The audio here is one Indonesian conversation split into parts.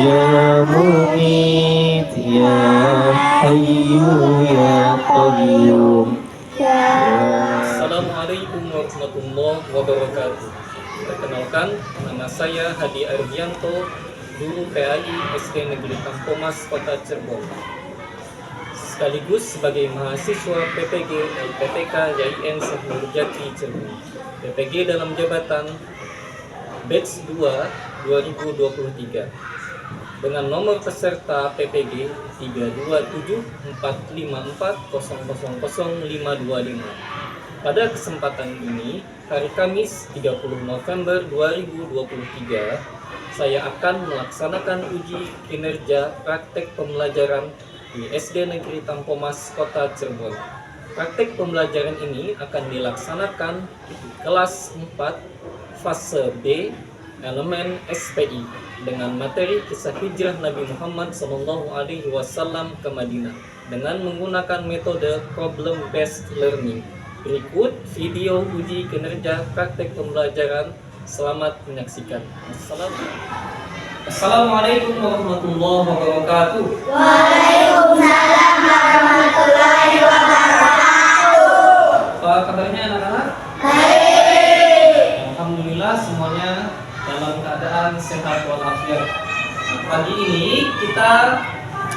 Ya Mumit Ya Hayyu Ya Qayyum. Assalamualaikum warahmatullahi wabarakatuh. Perkenalkan, nama saya Hadi Ardianto, guru PAI SD Negeri Tampomas, Kota Cirebon. Sekaligus sebagai mahasiswa PPG LPTK YIN Syekh Nurjati Cirebon. PPG dalam jabatan Batch 2 2023 dengan nomor peserta PPG 3274540000525. Pada kesempatan ini, hari Kamis 30 November 2023, saya akan melaksanakan uji kinerja praktek pembelajaran di SD Negeri Tampomas, Kota Cirebon. Praktek pembelajaran ini akan dilaksanakan di kelas 4 fase B elemen SPI dengan materi kisah hijrah Nabi Muhammad SAW ke Madinah dengan menggunakan metode problem based learning. Berikut video uji kinerja praktek pembelajaran. Selamat menyaksikan. Assalamualaikum warahmatullahi wabarakatuh. Waalaikumsalam warahmatullahi wabarakatuh. Apa kabarnya anak-anak? Baik. Alhamdulillah semuanya dalam keadaan sehat walafiat. Pagi ini kita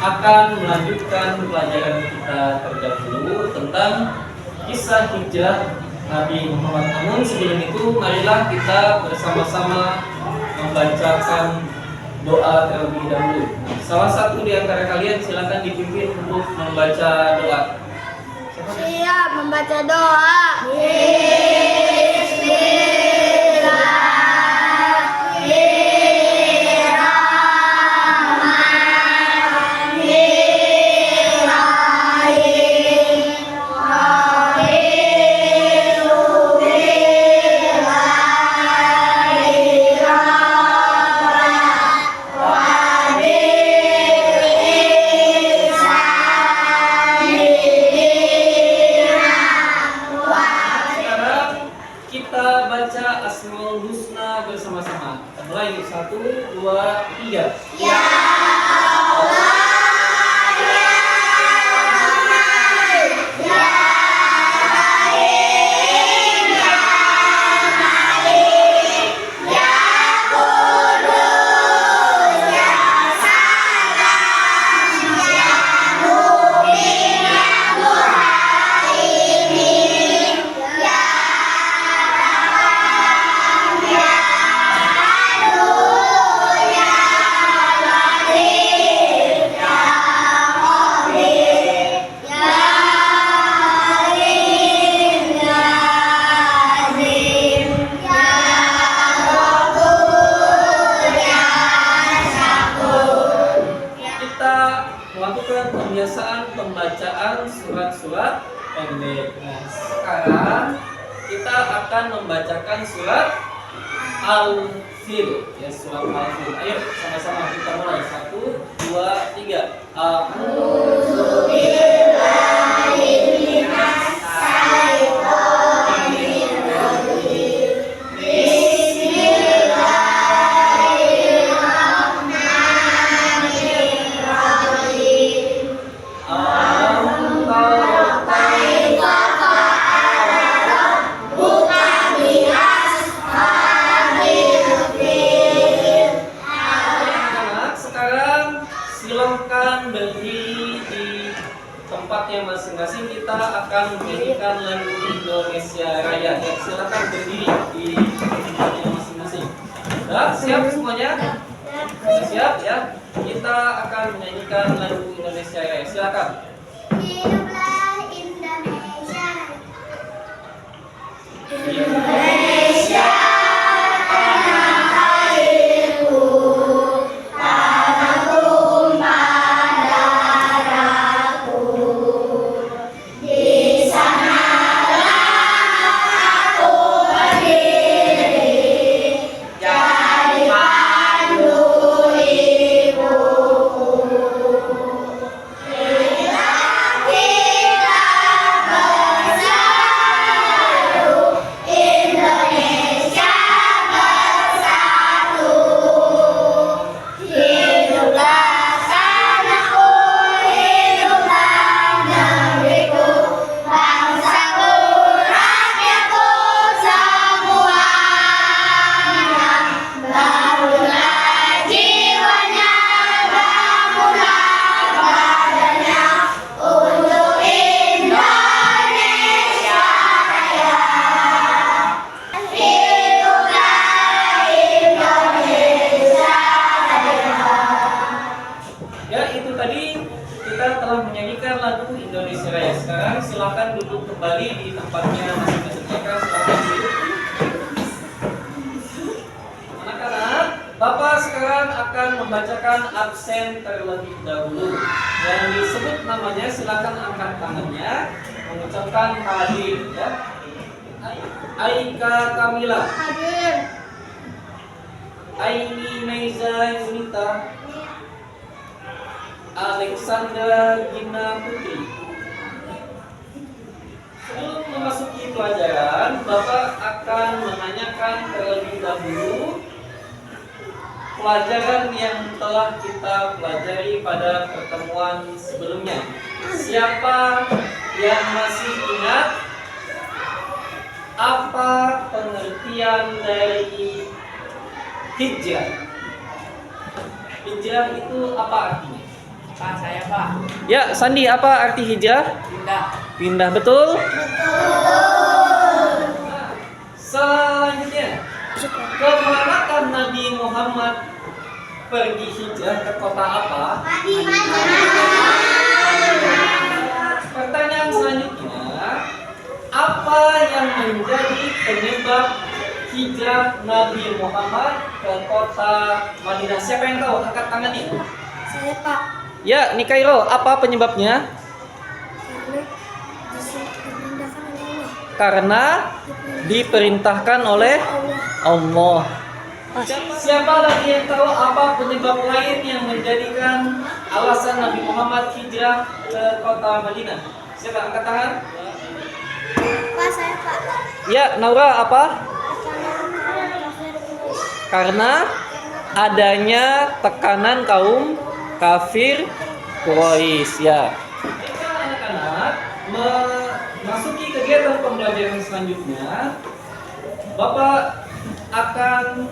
akan melanjutkan pelajaran kita terdahulu tentang kisah hijrah Nabi Muhammad. Namun sebelum itu, marilah kita bersama-sama membacakan doa terlebih dahulu. Salah satu di antara kalian silakan dipimpin untuk membaca doa. Siap membaca doa. Kita baca Asmaul Husna bersama-sama. Mulai 1, 2, 3. Ya Allah, ya Rahman, ya Rahim, ya Malik, ya Qudus, ya Salam, ya Mu'min, ya Muhaimin, ya melakukan pembiasaan pembacaan surat-surat pendek. Nah, sekarang kita akan membacakan surat Al-Fil. Ya, surat Al-Fil. Ayo sama-sama kita mulai. 1, 2, 3. A'udzu billahi minas syaitonir rajim. Silahkan berdiri di tempatnya masing-masing. Kita akan menyanyikan lagu Indonesia Raya. Ya, silahkan berdiri di tempatnya masing-masing. Siap semuanya? Siap ya? Kita akan menyanyikan lagu Indonesia Raya. Silakan. Hiduplah Indonesia. Indonesia. Kita menyanyikan lagu Indonesia Raya. Sekarang silakan duduk kembali di tempatnya masing-masing. Silakan duduk. Anak-anak, Bapak sekarang akan membacakan absen terlebih dahulu. Yang disebut namanya silakan angkat tangannya, mengucapkan hadir ya. Aika Kamila, Hadir. Aini Meiza Yunita, Alexandra Gina Putri. Sebelum memasuki pelajaran, Bapak akan menanyakan terlebih dahulu pelajaran yang telah kita pelajari pada pertemuan sebelumnya. Siapa yang masih ingat apa pengertian dari hijrah? Hijrah itu apa artinya? Pak, saya Pak. Ya, Sandi, apa arti hijrah? Pindah. Pindah, betul? Nah, selanjutnya, kemanakah Nabi Muhammad pergi hijrah ke kota apa? Pertanyaan selanjutnya, apa yang menjadi penyebab hijrah Nabi Muhammad ke kota Madinah? Siapa yang tahu? Angkat tangannya. Saya Pak. Ya, Nikairo, apa penyebabnya? Karena diperintahkan oleh Allah. Siapa lagi yang tahu apa penyebab lain yang menjadikan alasan Nabi Muhammad hijrah ke kota Madinah? Siapa angkat tangan? Pak, saya Pak. Ya, Naura, apa? Karena adanya tekanan kaum kafir Quraisy ya. Kita anak-anak memasuki kegiatan pembelajaran selanjutnya. Bapak akan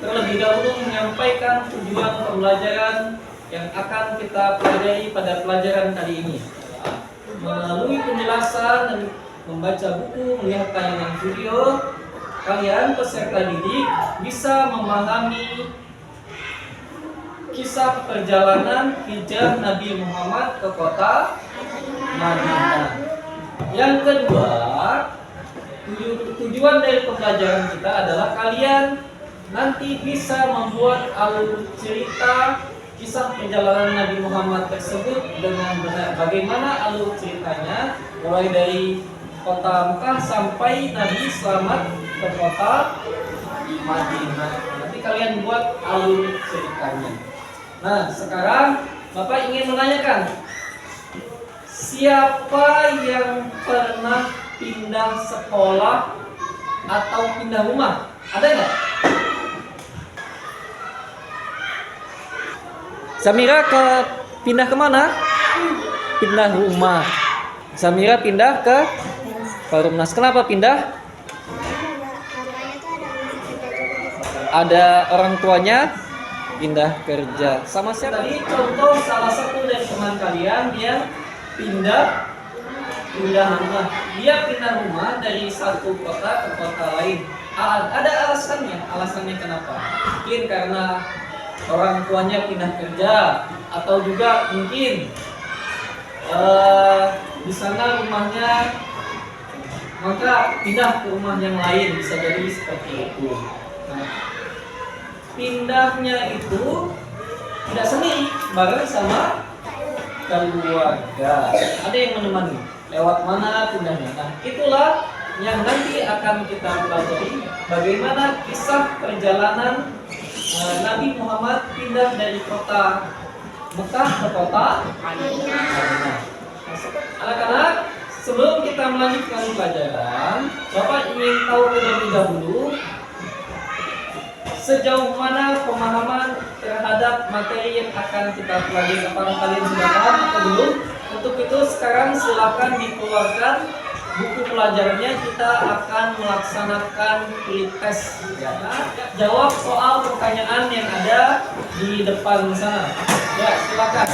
terlebih dahulu menyampaikan tujuan pembelajaran yang akan kita pelajari pada pelajaran kali ini. Melalui penjelasan dan membaca buku, melihat tayangan video, kalian peserta didik bisa memahami kisah perjalanan hijrah Nabi Muhammad ke kota Madinah. Yang kedua, tujuan dari pembelajaran kita adalah kalian nanti bisa membuat alur cerita kisah perjalanan Nabi Muhammad tersebut dengan benar. Bagaimana alur ceritanya, mulai dari kota Mekah sampai Nabi selamat ke kota Madinah. Nanti kalian buat alur ceritanya. Nah, sekarang Bapak ingin menanyakan, siapa yang pernah pindah sekolah atau pindah rumah? Ada nggak? Samira pindah kemana? Pindah rumah. Samira pindah ke Perumnas. Kenapa pindah? Ada orang tuanya pindah kerja. Sama siapa? Tadi contoh salah satu dari teman kalian yang pindah rumah. Dia pindah rumah dari satu kota ke kota lain. Ada alasannya. Alasannya kenapa? Mungkin karena orang tuanya pindah kerja, atau juga mungkin di sana rumahnya, maka pindah ke rumah yang lain, bisa jadi seperti itu. Nah, pindahnya itu tidak sendiri, bareng sama keluarga. Ada yang menemani. Lewat mana pindahnya? Nah, itulah yang nanti akan kita pelajari, bagaimana kisah perjalanan Nabi Muhammad pindah dari kota Mekah ke kota Madinah. Anak-anak, sebelum kita melanjutkan pelajaran, Bapak ingin tahu terlebih dahulu sejauh mana pemahaman terhadap materi yang akan kita pelajari. Apakah kalian sudah paham atau belum? Untuk itu sekarang silakan dikeluarkan buku pelajarannya. Kita akan melaksanakan pretest. Jawab soal pertanyaan yang ada di depan sana. Ya, silakan.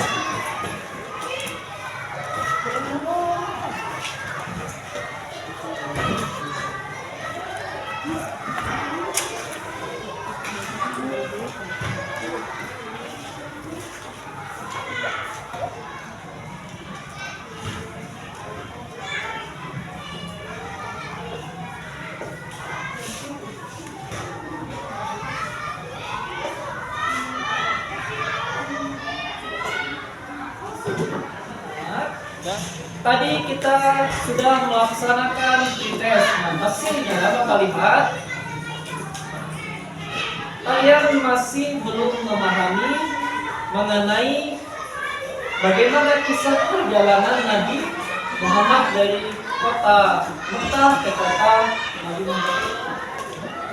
Ya. Tadi kita sudah melaksanakan tes. Nah, hasilnya Bapak lihat, kalian masih belum memahami mengenai bagaimana kisah perjalanan Nabi Muhammad dari kota Mekah ke kota Madinah.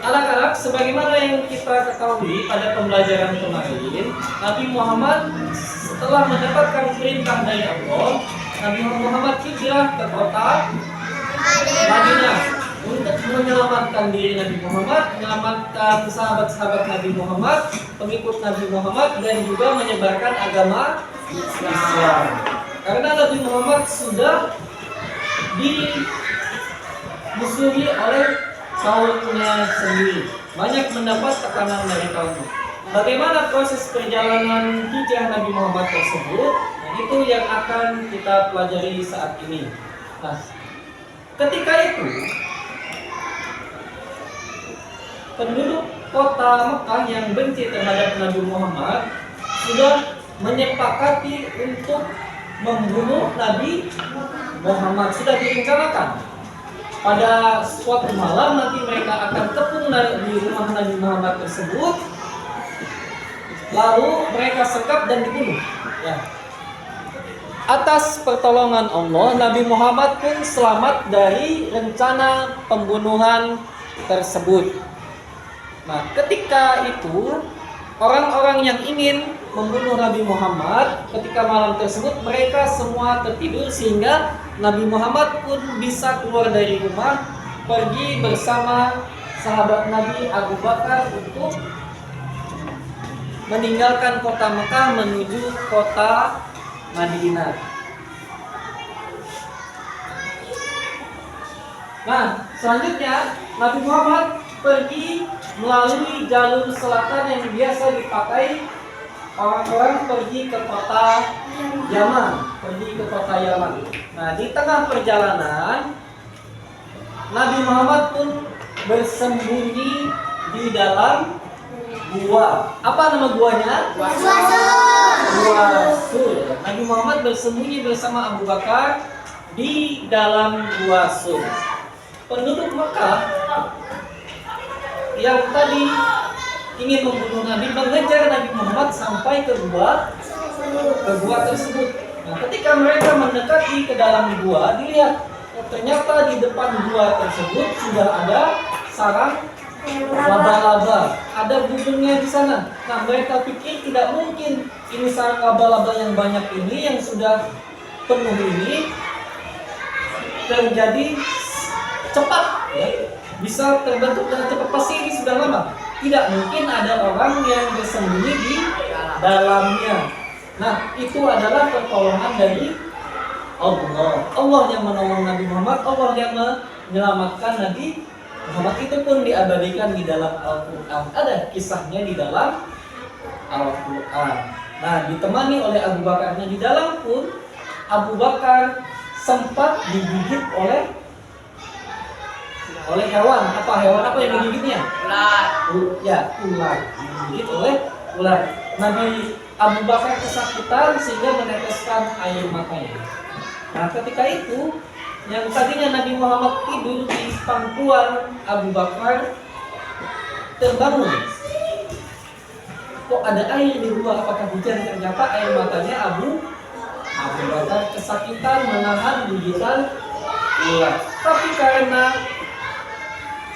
Anak-anak, sebagaimana yang kita ketahui pada pembelajaran kemarin, Nabi Muhammad setelah mendapatkan perintah dari Allah, Nabi Muhammad hijrah ke kota Madinah untuk menyelamatkan diri Nabi Muhammad, menyelamatkan sahabat-sahabat Nabi Muhammad, pengikut Nabi Muhammad, dan juga menyebarkan agama Islam. Karena Nabi Muhammad sudah dimusuhi oleh kaumnya sendiri, banyak mendapat tekanan dari kaumnya. Bagaimana proses perjalanan hijrah Nabi Muhammad tersebut? Nah, itu yang akan kita pelajari saat ini. Nah, ketika itu penduduk kota Mekah yang benci terhadap Nabi Muhammad sudah menyepakati untuk membunuh Nabi Muhammad. Sudah direncanakan. Pada suatu malam nanti mereka akan kepung di rumah Nabi Muhammad tersebut, lalu mereka sekap dan dibunuh. Ya. Atas pertolongan Allah, Nabi Muhammad pun selamat dari rencana pembunuhan tersebut. Nah, ketika itu orang-orang yang ingin membunuh Nabi Muhammad ketika malam tersebut, mereka semua tertidur sehingga Nabi Muhammad pun bisa keluar dari rumah, pergi bersama sahabat Nabi Abu Bakar untuk meninggalkan kota Mekah menuju kota Madinah. Nah, selanjutnya Nabi Muhammad pergi melalui jalur selatan yang biasa dipakai orang-orang pergi ke kota Yaman, Nah, di tengah perjalanan Nabi Muhammad pun bersembunyi di dalam gua. Apa nama guanya? Gua Sur. Nabi Muhammad bersembunyi bersama Abu Bakar di dalam gua Sur. Penduduk Mekah yang tadi ingin membunuh Nabi mengejar Nabi Muhammad sampai ke gua tersebut. Nah, ketika mereka mendekati ke dalam gua, dilihat ternyata di depan gua tersebut sudah ada sarang laba-laba, ada bubungnya di sana. Nah, mereka pikir tidak mungkin ini sarang laba-laba yang banyak ini yang sudah penuh ini terjadi cepat, ya, bisa terbentuk dengan cepat. Pasti ini sudah lama. Tidak mungkin ada orang yang bersembunyi di dalamnya. Nah, itu adalah pertolongan dari Allah. Allah yang menolong Nabi Muhammad, Allah yang menyelamatkan Nabi Muhammad. Itu pun diabadikan di dalam Al-Quran. Ada kisahnya di dalam Al-Quran. Nah, ditemani oleh Abu Bakar. Nah, di dalam pun Abu Bakar sempat digigit oleh hewan. Hewan apa yang digigitnya? Ular. Ya, ular. Digigit oleh ular. Nabi Abu Bakar kesakitan sehingga meneteskan air matanya. Nah, ketika itu yang tadinya Nabi Muhammad tidur di pangkuan Abu Bakar terbangun. Kok ada air di luar? Apakah hujan? Ternyata air matanya Abu Bakar kesakitan menahan gigitan ular. Tapi karena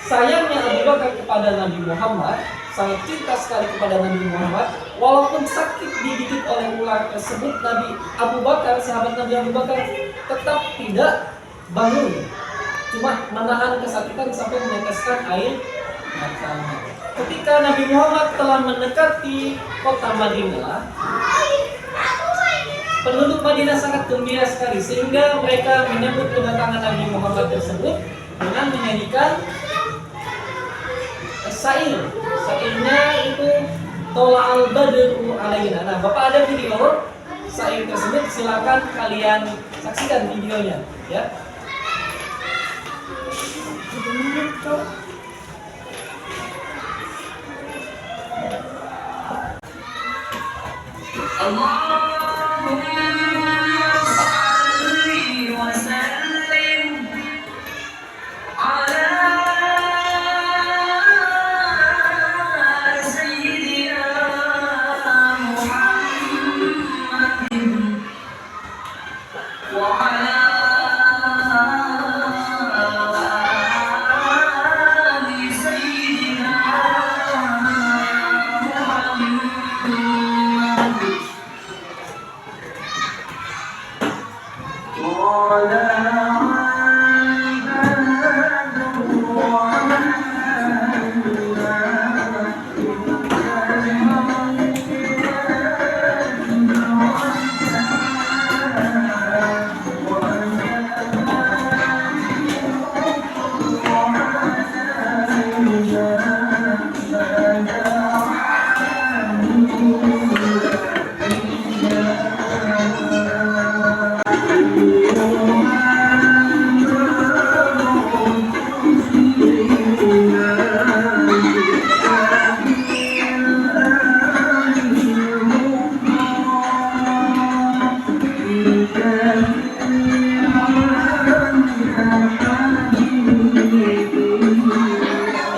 sayangnya Abu Bakar kepada Nabi Muhammad, sangat cinta sekali kepada Nabi Muhammad, walaupun sakit digigit oleh ular tersebut, Nabi Abu Bakar, sahabat Nabi Abu Bakar, tetap tidak bangun, cuma menahan kesakitan sampai meneteskan air matanya. Ketika Nabi Muhammad telah mendekati kota Madinah, penduduk Madinah sangat gembira sekali, sehingga mereka menyambut kedatangan Nabi Muhammad tersebut dengan menyanyikan Sairnya itu Tola'al Badru Alaina. Nah, Bapak ada video sair tersebut, silakan kalian saksikan videonya, ya. Allahumma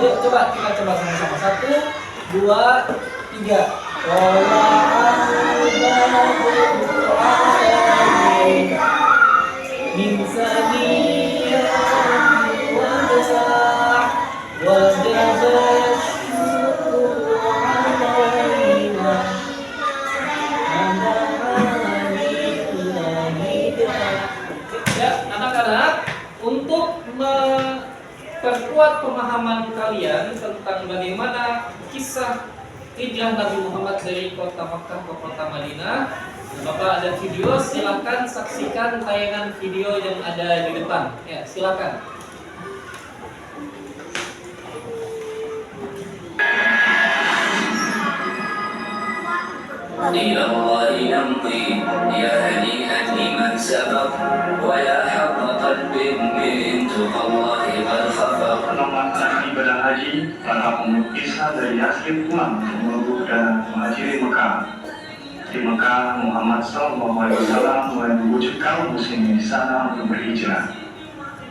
Yuk coba kita coba sama-sama. 1, 2, 3. Ya, anak-anak, untuk memperkuat pemahaman kalian tentang bagaimana kisah hijrah Nabi Muhammad dari kota Makkah ke kota Madinah, Bapak ada video, silakan saksikan tayangan video yang ada di depan. Ya, silakan. إلى الله نمضي يا هنيئا لمن سبق ويا حظ قلب من تقى الله قد خفق. Melaksanakan ibadah haji, para pemeluk Isa dari Yasrib pulang menuju dan menghadiri Mekah. Di Mekah, Muhammad SAW mulai mewujudkan muslim di sana untuk berhijrah.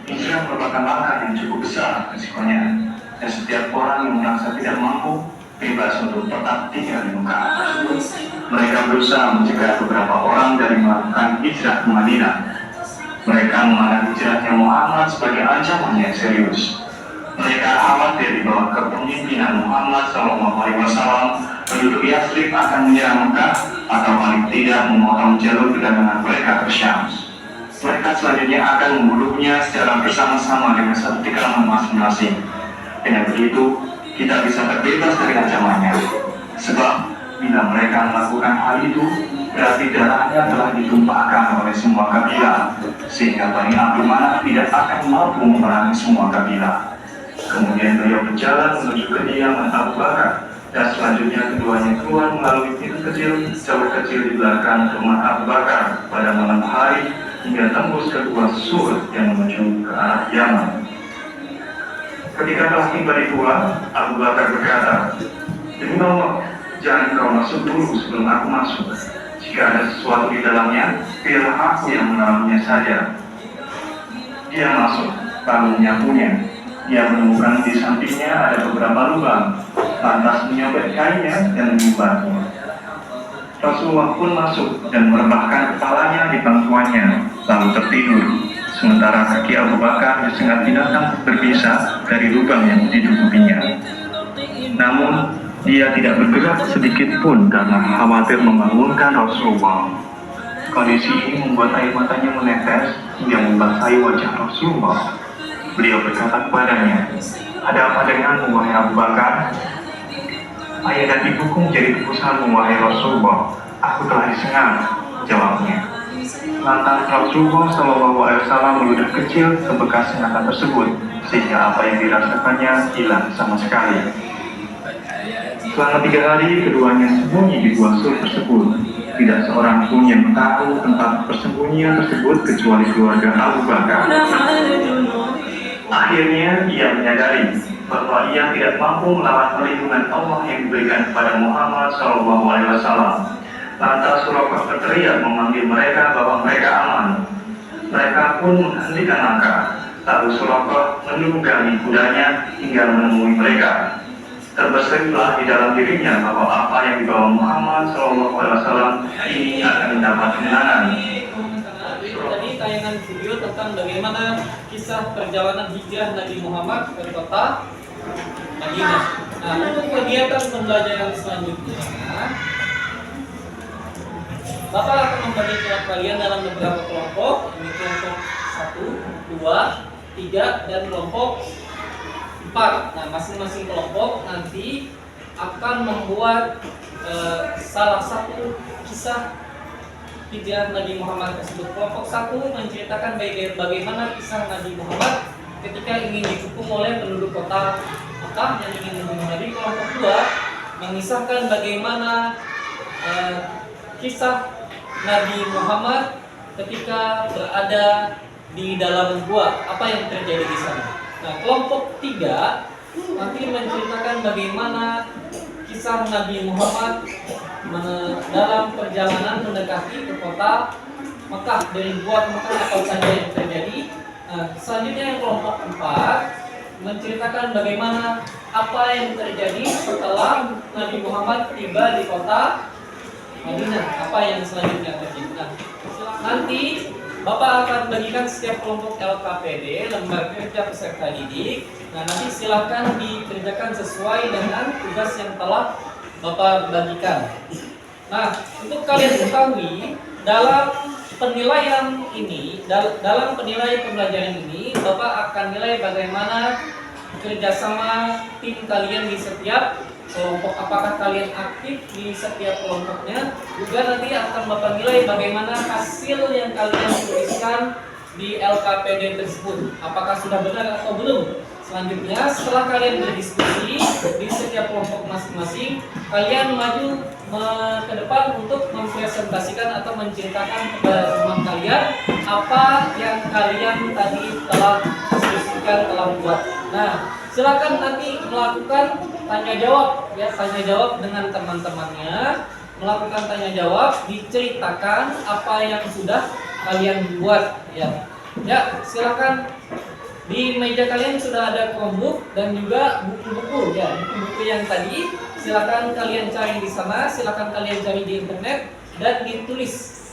Hijrah merupakan langkah yang cukup besar risikonya, dan setiap orang yang merasa tidak mampu bebas untuk tetap tinggal di Mekah. Mereka berusaha mencegah beberapa orang dari melakukan hijrah ke Madinah. Mereka memandang hijrahnya Muhammad sebagai ancaman yang serius. Mereka khawatir di bawah kepemimpinan Muhammad SAW penduduk Yasrib akan menyerang Mekah atau paling tidak memotong jalur perdagangan mereka ke Syam. Mereka selanjutnya akan membunuhnya secara bersama-sama dengan satu tikar masing-masing. Dengan begitu, kita bisa terbebas dari ancamannya. Sebab bila mereka melakukan hal itu, berarti darahnya telah ditumpahkan oleh semua kabilah, sehingga Bani Abdul Manaf tidak akan mampu memerangi semua kabilah. Kemudian beliau berjalan menuju kediaman Abu Bakar, dan selanjutnya keduanya keluar melalui pintu kecil di belakang rumah Abu Bakar pada malam hari hingga tembus ke gua Sur yang menuju ke arah Yaman. Ketika telah tiba di gua, Abu Bakar berkata, "Demi Allah, jangan kau masuk dulu sebelum aku masuk. Jika ada sesuatu di dalamnya, biarlah aku yang mengalaminya saja." Dia masuk, lalu menyapunya. Dia menemukan di sampingnya ada beberapa lubang, lantas menyobek kainnya dan menyimpannya. Rasulullah pun masuk dan merebahkan kepalanya di pangkuannya, lalu tertidur. Sementara kaki Abu Bakar disengat binatang berbisa dari lubang yang ditutupinya. Namun, dia tidak bergerak sedikit pun karena khawatir membangunkan Rasulullah. Kondisi ini membuat air matanya menetes hingga membasahi wajah Rasulullah. Beliau berkata kepadanya, "Ada apa denganmu, wahai Abu Bakar?" "Ayah dan ibuku menjadi tebusanmu, wahai Rasulullah. Aku telah disengat," jawabnya. Lantas Rasulullah SAW meludah kecil ke bekas sengatan tersebut, sehingga apa yang dirasakannya hilang sama sekali. Selama 3 hari, keduanya sembunyi di gua Sur tersebut. Tidak seorang pun yang tahu tempat persembunyian tersebut kecuali keluarga Abu Bakar. Akhirnya ia menyadari bahwa ia tidak mampu melawan perlindungan Allah yang diberikan kepada Muhammad SAW. Lantas Suraqah berteriak memanggil mereka bahwa mereka aman. Mereka pun menghentikan langkah. Lalu Suraqah menunggangi kudanya hingga menemui mereka. Terbersihlah di dalam dirinya bahwa apa yang dibawa Muhammad SAW ini akan mendapat kemenangan. Tadi tentang bagaimana kisah perjalanan hijrah Nabi Muhammad ke kota Madinah. Nah, untuk kegiatan pembelajaran selanjutnya, Bapak akan membagi kalian dalam beberapa kelompok. Ini kelompok 1, 2, 3, dan kelompok 4. Nah, masing-masing kelompok nanti akan membuat salah satu kisah hijrah Nabi Muhammad tersebut. Kelompok 1 menceritakan bagaimana kisah Nabi Muhammad ketika ingin dikepung oleh penduduk kota Mekah yang ingin membunuh Nabi. Kelompok 2 mengisahkan bagaimana kisah Nabi Muhammad ketika berada di dalam gua, apa yang terjadi di sana. Nah, kelompok 3 nanti menceritakan bagaimana kisah Nabi Muhammad dalam perjalanan mendekati ke kota Mekah, dari gua ke Mekah apa saja yang terjadi. Nah, selanjutnya yang kelompok 4 menceritakan bagaimana apa yang terjadi setelah Nabi Muhammad tiba di kota Madinah, apa yang selanjutnya terjadi. Nah, nanti Bapak akan bagikan setiap kelompok LKPD, lembar kerja peserta didik. Nah, nanti silakan dikerjakan sesuai dengan tugas yang telah Bapak bagikan. Nah, untuk kalian ketahui, dalam penilaian ini, dalam penilaian pembelajaran ini, Bapak akan nilai bagaimana kerjasama tim kalian di setiap kelompok, apakah kalian aktif di setiap kelompoknya. Juga nanti akan Bapak nilai bagaimana hasil yang kalian tuliskan di LKPD tersebut, apakah sudah benar atau belum. Selanjutnya, setelah kalian berdiskusi di setiap kelompok masing-masing, kalian maju ke depan untuk mempresentasikan atau menceritakan kepada teman kalian apa yang kalian tadi telah diskusikan, telah buat. Nah, silakan nanti melakukan tanya jawab, ya, tanya jawab dengan teman-temannya, melakukan tanya jawab, diceritakan apa yang sudah kalian buat, ya. Ya, silakan. Di meja kalian sudah ada Chromebook dan juga buku-buku, ya, buku-buku yang tadi silakan kalian cari di sana, silakan kalian cari di internet dan ditulis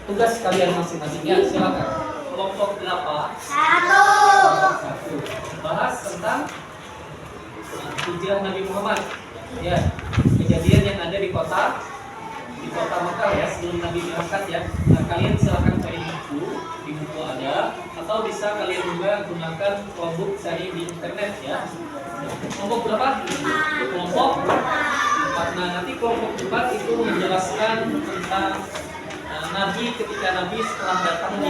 tugas kalian masing-masing, ya. Silakan. Kelompok berapa? 1. Bahas tentang hijrah Nabi Muhammad, ya, kejadian yang ada di kota Mekah, ya, sebelum Nabi berangkat, ya. Nah, kalian silakan cari di buku ada, atau bisa kalian juga gunakan Chromebook, cari di internet, ya. Kelompok berapa? Kelompok 4. Nah, nanti kelompok 4 itu menjelaskan tentang Nabi ketika Nabi setelah datang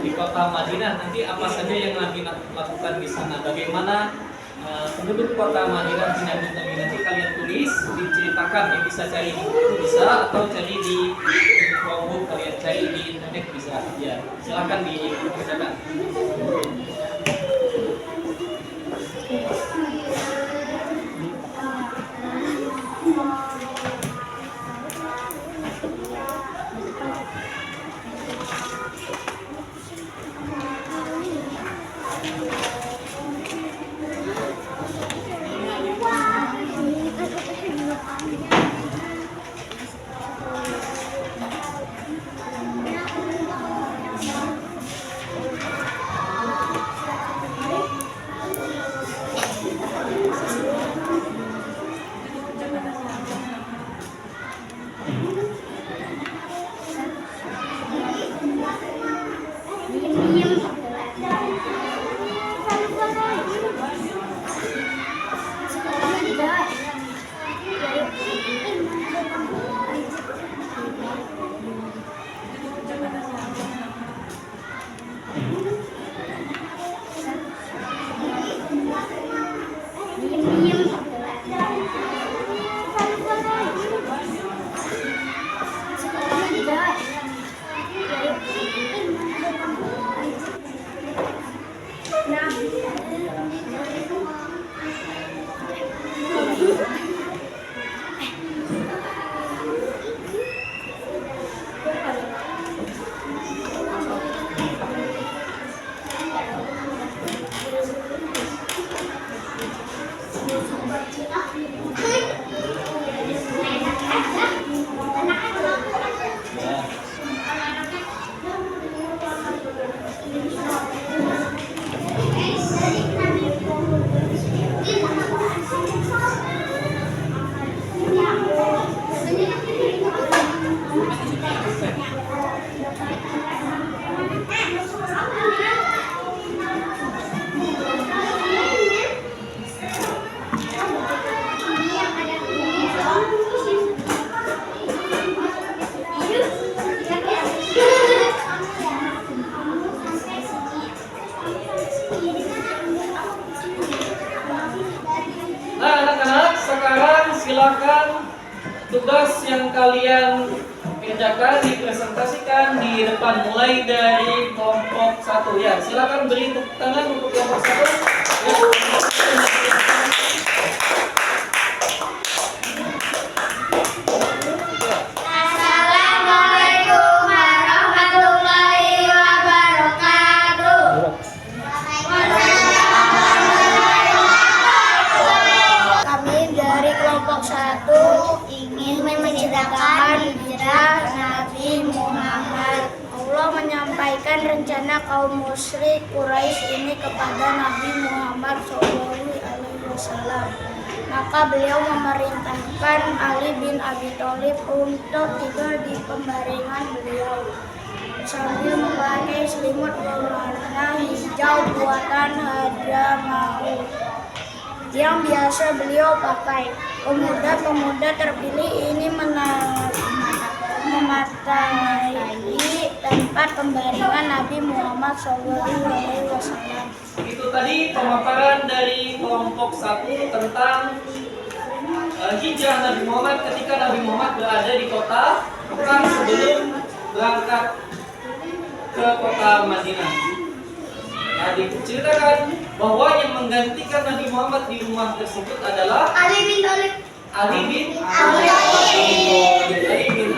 di kota Madinah, nanti apa saja yang Nabi lakukan di sana, bagaimana penduduk kota Madinah menyambut Nabi. Nanti kalian tulis, diceritakan, ya, bisa cari di buku bisa, atau cari di Chromebook, kalian cari di internet bisa, ya. Silakan dikerjakan. tugas yang kalian kerjakan dipresentasikan di depan, mulai dari kelompok 1 ya. Silakan beri tepuk tangan untuk kelompok 1. Ya. Assalamualaikum warahmatullahi wabarakatuh. Kami dari kelompok 1 ingin menceritakan hijrah Nabi Muhammad. Allah menyampaikan rencana kaum musyrik Quraisy ini kepada Nabi Muhammad SAW. Maka beliau memerintahkan Ali bin Abi Thalib untuk tidur di pembaringan beliau sambil memakai selimut berwarna hijau buatan Hadramaut yang biasa beliau pakai. Pemuda-pemuda terpilih ini mematai tempat pembaringan Nabi Muhammad SAW. Itu tadi pemaparan dari kelompok 1 tentang hijrah Nabi Muhammad ketika Nabi Muhammad berada di kota Mekah sebelum berangkat ke kota Madinah. Nah, diceritakan bahwa yang menggantikan Nabi Muhammad di rumah tersebut adalah Ali bin Thalib. Ali bin Abi Thalib.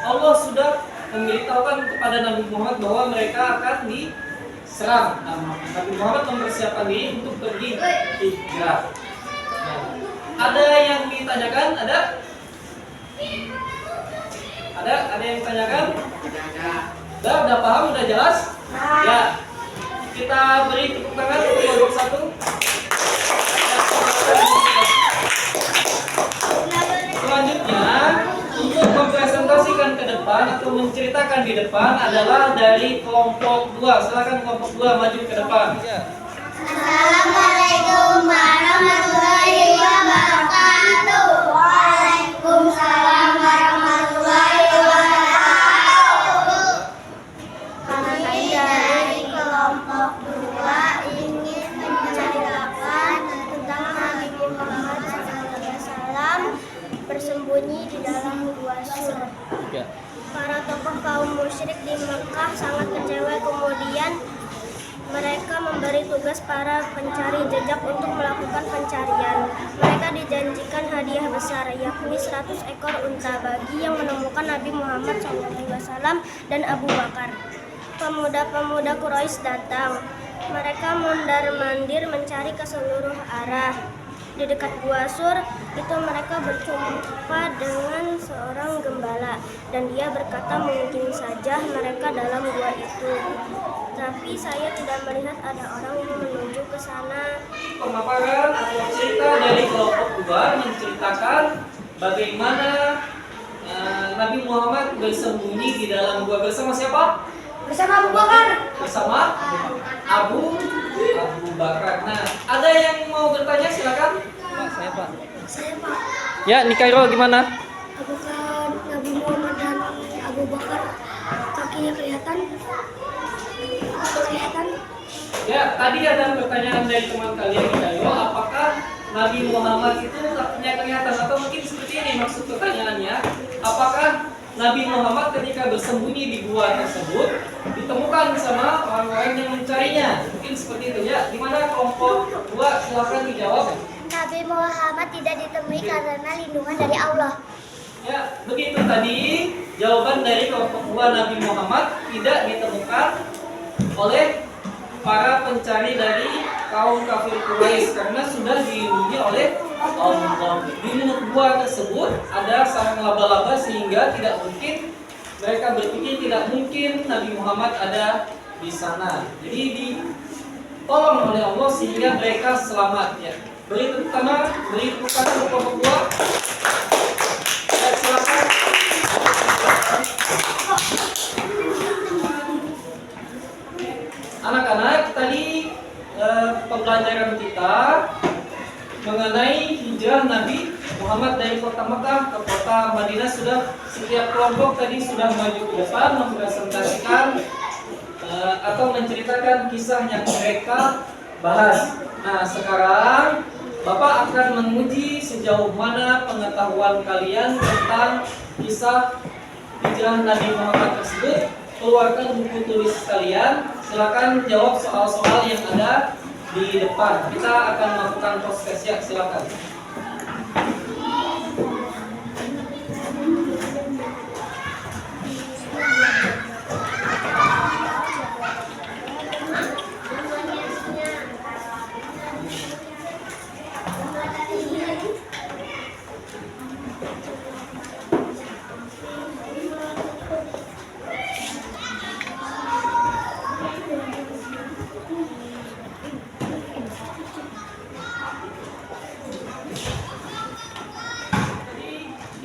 Allah sudah memberitahukan kepada Nabi Muhammad bahwa mereka akan diserang. Nah, Nabi Muhammad mempersiapkan diri untuk pergi hijrah. Nah, ada yang ditanyakan? Ada yang ditanyakan? Udah paham? Udah jelas? Ya. Kita beri tepuk tangan untuk kelompok 1. Selanjutnya, untuk mempresentasikan ke depan atau menceritakan di depan adalah dari kelompok 2. Silakan kelompok 2 maju ke depan. Assalamualaikum warahmatullahi wabarakatuh. Waalaikumsalam warahmatullahi wabarakatuh. Kami dari kelompok 2 ingin menceritakan tentang Nabi Muhammad SAW bersembunyi di dalam gua Sur. Para tokoh kaum musyrik di Mekah sangat kecewa, kemudian mereka memberi tugas para pencari jejak untuk melakukan pencarian. Mereka dijanjikan hadiah besar, yakni 100 ekor unta bagi yang menemukan Nabi Muhammad SAW dan Abu Bakar. Pemuda-pemuda Quraisy datang. Mereka mondar-mandir mencari ke seluruh arah. Di dekat Gua Sur itu mereka berjumpa dengan seorang gembala dan dia berkata mungkin saja mereka dalam gua itu. Tapi saya tidak melihat ada orang yang menuju ke sana. Pemaparan atau cerita dari kelompok 2 menceritakan bagaimana Nabi Muhammad bersembunyi di dalam gua bersama siapa? Bersama Abu Bakar. Bersama Abu Bakar. Nah, ada yang mau bertanya? Silakan. Saya Pak. Ya, di Kairo gimana? Apakah Nabi Muhammad dan Abu Bakar kakinya kelihatan? Ya, tadi ada pertanyaan dari teman kalian di Kairo, apakah Nabi Muhammad itu kakinya kelihatan? Atau mungkin seperti ini maksud pertanyaannya, apakah Nabi Muhammad ketika bersembunyi di gua tersebut ditemukan sama orang-orang yang mencarinya? Mungkin seperti itu ya. Gimana kelompok 2? Silakan dijawab. Nabi Muhammad tidak ditemui karena lindungan dari Allah. Ya, begitu tadi jawaban dari kelompok 2. Nabi Muhammad tidak ditemukan oleh para pencari dari kaum kafir Quraisy karena sudah dilindungi oleh Allah. Di gua tersebut ada sarang laba-laba sehingga tidak mungkin, mereka berpikir tidak mungkin Nabi Muhammad ada di sana. Jadi ditolong oleh Allah sehingga mereka selamat ya. Beri tepuk tangan, beri tepuk tangan untuk kelompok 2. Ya, silakan. Anak-anak, tadi pembelajaran kita mengenai hijrah Nabi Muhammad dari kota Mekah ke kota Madinah sudah, setiap kelompok tadi sudah maju ke depan mempresentasikan atau menceritakan kisah yang mereka bahas. Nah, sekarang Bapak akan menguji sejauh mana pengetahuan kalian tentang kisah hijrah Nabi Muhammad tersebut. Keluarkan buku tulis kalian. Silakan jawab soal-soal yang ada di depan. Kita akan melakukan proses ya, silakan.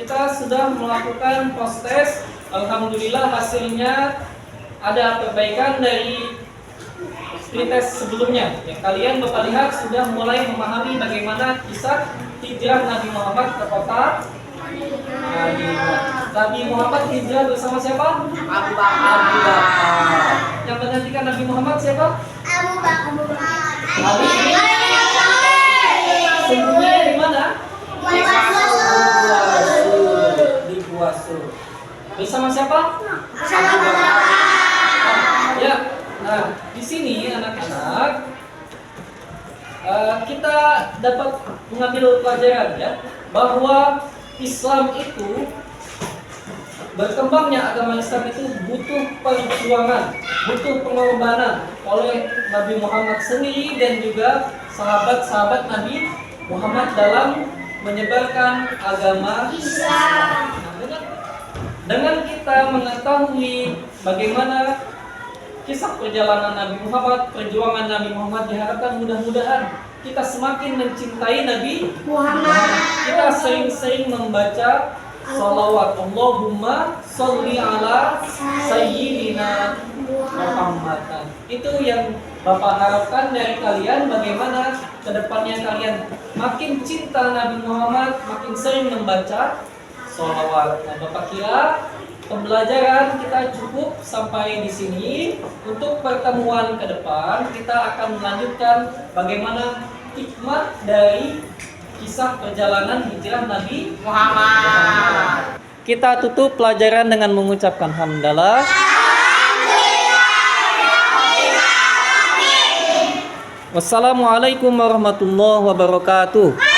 Kita sudah melakukan post test. Alhamdulillah hasilnya ada perbaikan dari pretest sebelumnya. Yang kalian Bapak lihat sudah mulai memahami bagaimana kisah hijrah Nabi Muhammad ke kota Madinah. Nabi Muhammad hijrah bersama siapa? Abu Bakar. Yang menggantikan Nabi Muhammad siapa? Abu Bakar. Ali. Sembunyi di mana? Di Gua Sur. Bersama siapa? Ya. Nah, di sini anak-anak kita dapat mengambil pelajaran ya bahwa Islam itu berkembangnya agama Islam itu butuh perjuangan, butuh pengorbanan oleh Nabi Muhammad sendiri dan juga sahabat-sahabat Nabi Muhammad dalam menyebarkan agama Islam. Nah, dengan kita mengetahui bagaimana kisah perjalanan Nabi Muhammad, perjuangan Nabi Muhammad, diharapkan mudah-mudahan kita semakin mencintai Nabi Muhammad. Kita sering-sering membaca salawat, Allahumma sholli ala sayyidina Muhammad. Itu yang Bapak harapkan dari kalian, bagaimana kedepannya kalian makin cinta Nabi Muhammad, makin sering membaca salawat. Nah, Bapak kira pembelajaran kita cukup sampai di sini. Untuk pertemuan ke depan kita akan melanjutkan bagaimana hikmah dari kisah perjalanan hijrah Nabi Muhammad. Kita tutup pelajaran dengan mengucapkan hamdalah. Wassalamualaikum warahmatullahi wabarakatuh.